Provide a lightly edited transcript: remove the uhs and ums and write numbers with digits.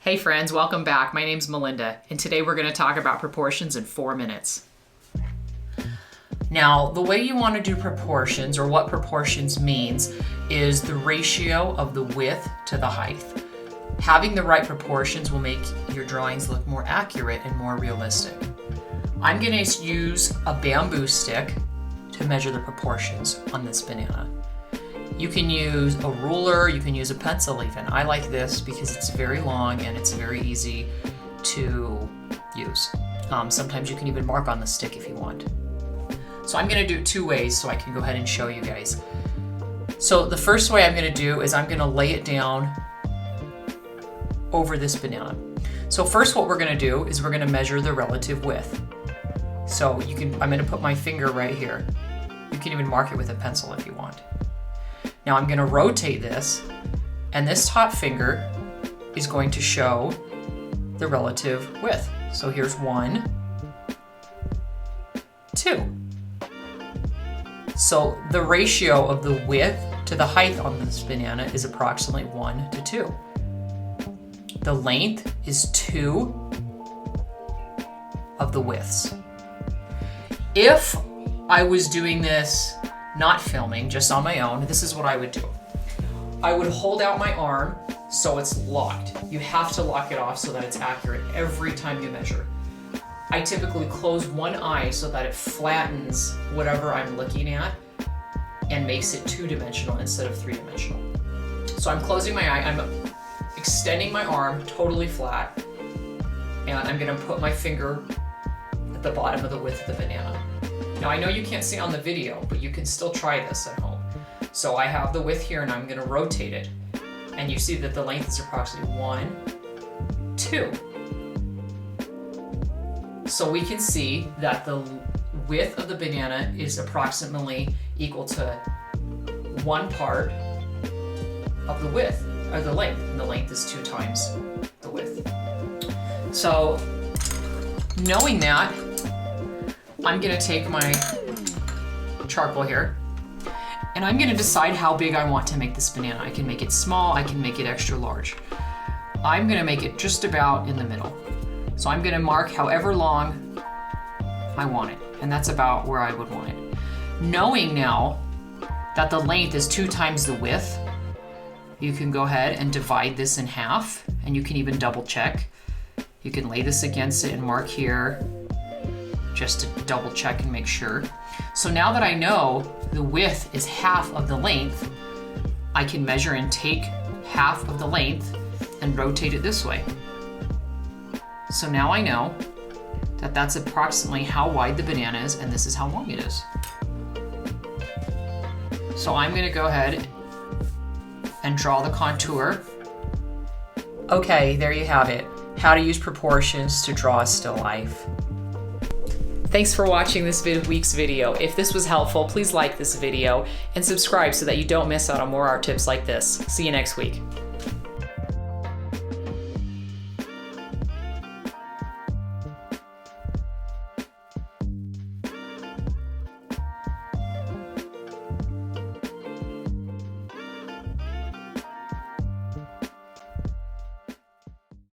Hey friends, welcome back. My name's Melinda, and today we're going to talk about proportions in 4 minutes. Now, the way you want to do proportions, or what proportions means, is the ratio of the width to the height. Having the right proportions will make your drawings look more accurate and more realistic. I'm going to use a bamboo stick to measure the proportions on this banana. You can use a ruler, you can use a pencil even. I like this because it's very long and it's very easy to use. Sometimes you can even mark on the stick if you want. So I'm going to do it 2 ways so I can go ahead and show you guys. So the first way I'm going to do is I'm going to lay it down over this banana. So first what we're going to do is we're going to measure the relative width. So I'm going to put my finger right here. You can even mark it with a pencil if you want. Now I'm going to rotate this, and this top finger is going to show the relative width. So here's 1, 2. So the ratio of the width to the height on this banana is approximately 1 to 2. The length is 2 of the widths. If I was doing this not filming, just on my own, this is what I would do. I would hold out my arm so it's locked. You have to lock it off so that it's accurate every time you measure. I typically close one eye so that it flattens whatever I'm looking at and makes it 2-dimensional instead of 3-dimensional. So I'm closing my eye, I'm extending my arm totally flat, and I'm gonna put my finger at the bottom of the width of the banana. Now I know you can't see on the video, but you can still try this at home. So I have the width here and I'm going to rotate it. And you see that the length is approximately 1, 2. So we can see that the width of the banana is approximately equal to 1 part of the width, or the length. And the length is 2 times the width. So knowing that, I'm going to take my charcoal here, and I'm going to decide how big I want to make this banana. I can make it small, I can make it extra large. I'm going to make it just about in the middle. So I'm going to mark however long I want it, and that's about where I would want it. Knowing now that the length is 2 times the width, you can go ahead and divide this in half, and you can even double check. You can lay this against it and mark here, just to double check and make sure. So now that I know the width is half of the length, I can measure and take half of the length and rotate it this way. So now I know that that's approximately how wide the banana is, and this is how long it is. So I'm going to go ahead and draw the contour. Okay, there you have it. How to use proportions to draw a still life. Thanks for watching this week's video. If this was helpful, please like this video and subscribe so that you don't miss out on more art tips like this. See you next week.